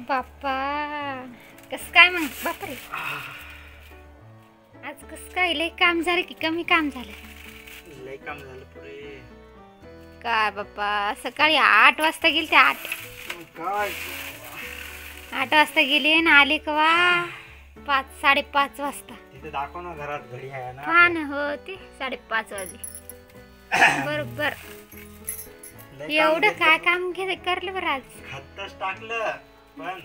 बाप्पा कस काय मग बापरे आज कस काय लय काम झालं की कमी काम झालं? लय काम झालं पुरे. काय बाप्पा सकाळी 8 वाजता गेले ते 8 काय वाजता गेले ना आले कवा 5:30 वाजता. तिथे दाखव ना घरात घडी आहे ना. हा ना हो ते 5:30 वाजले बरोबर. लय काम एवढं घेतलं. काय काम करलं बरं आज? खतच टाकलं पण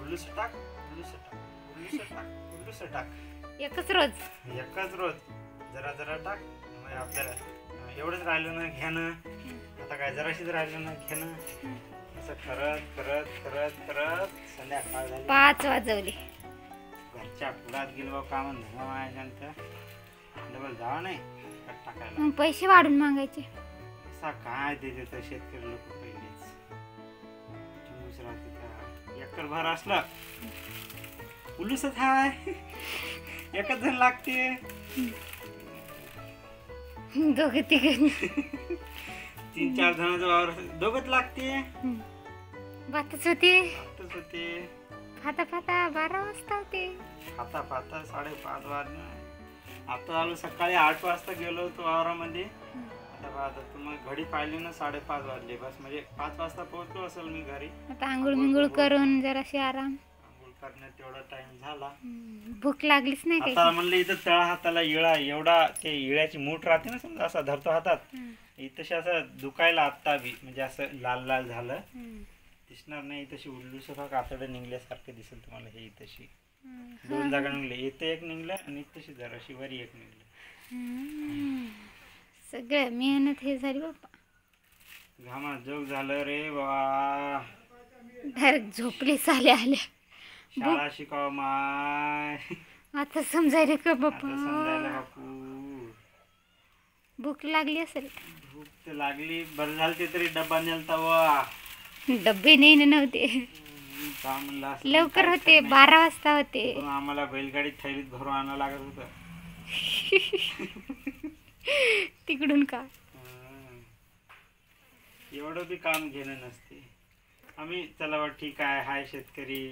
उल्लूस टाक उल्लूस टाक उल्लूस टाक उल्लूस टाक एकच रोज एकच रोज जरा जरा टाक. मग आपल्याला एवढंच राहिलं ना घेणं. आता काय जराशीच राहिलं ना घेणं. असं करत करत करत करत संध्याकाळ झाली. 5 वाजवले. घरच्या पुढात गेलो काम धंदा माझ्यानंतर डबल जावा नाही खत टाकायला. मग पैसे वाढून मागायचे. पैसा काय देते तर शेतकरी लोक पहिलेच दुसरा तिथं एकर भर असलं उलूसच हाय एकच जण लागते. दोघे तिघे 3-4 जणांचा वावर दोघच लागते. बातच होती. आताच होते फाता 12 वाजता होते. खाता 5:30 वाजले. आता आलो सकाळी 8 वाजता गेलो होतो वावरामध्ये. आता तुम्हाला घडी पाहिली ना 5:30 वाजले. बस म्हणजे 5 वाजता पोहोचलो असेल मी घरी. आता आंघोळ मिंगोळ करून जराशी आराम. आंघोळ करण्यात तेवढा टाइम झाला. भूक लागलीच नाही आता काही. म्हणलं इथं तळ हाताला इळा एवढा ते इळ्याची मूठ राहते ना समजा असा धरतो हातात इथं असं दुखायला आत्ता बी म्हणजे असं लाल लाल झालं दिसणार नाही. तशी उल्लूस कातडं निघल्यासारखं दिसेल तुम्हाला. हे इथशी 2 जागा निघले. इथं एक निघलं आणि तशी जराशी वरी एक निघलं. सगळं मेहनत हे झाली बाप्पा. घामा जोग झालं रे बाबा. डायरेक्ट झोपले आल्या शाळा शिकाव माय. आता समजायला का बाप्पा. आता समजायला बापू. भूक लागली असेल. भूक तर लागली. बरं झालं ते तरी डब्बा नेलता वा. डब्बे नाही नव्हते. लवकर होते 12 वाजता होते. आम्हाला बैलगाडी थैलीत भरून आणावं लागत होतं. तिकडून का एवढं बी काम घेणं नसते. आम्ही चला बा ठीक आहे हाय शेतकरी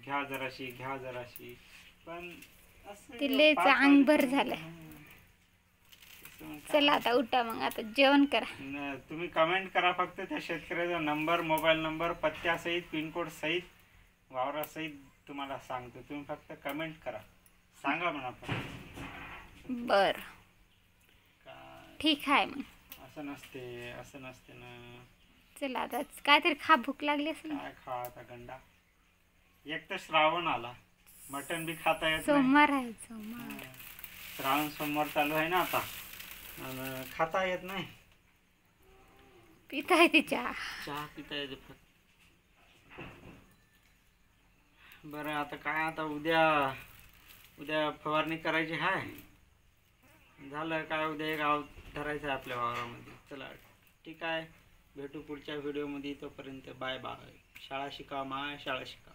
घ्या जराशी पण तिलेच अंगभर झालं. चला आता उठा मग आता जेवण करा. तुम्ही कमेंट करा फक्त त्या शेतकऱ्याचा नंबर मोबाईल नंबर पत्त्यासहित पिनकोड सहित वावरासहित तुम्हाला सांगतो. तुम्ही फक्त कमेंट करा सांगा म्हणा पण. बर ठीक आहे मग. असं नसते ना. चला आता काहीतरी खा. भूक लागली असेल. काय खा आता गंडा. एक तर श्रावण आला मटण बी खाता येत नाही. सोमवार आहे सोमवार. श्रावण सोमवार चालू आहे ना आता खाता येत नाही. पिता येते चहा पिता येते फक्त. बरं आता काय आता उद्या फवारणी करायची हाय. झालं काय उद्या एक गाव धरायचं आहे आपल्या वावरामध्ये. चला ठीक आहे भेटू पुढच्या व्हिडिओमध्ये. तोपर्यंत बाय बाय. शाळा शिका माय शाळा शिका.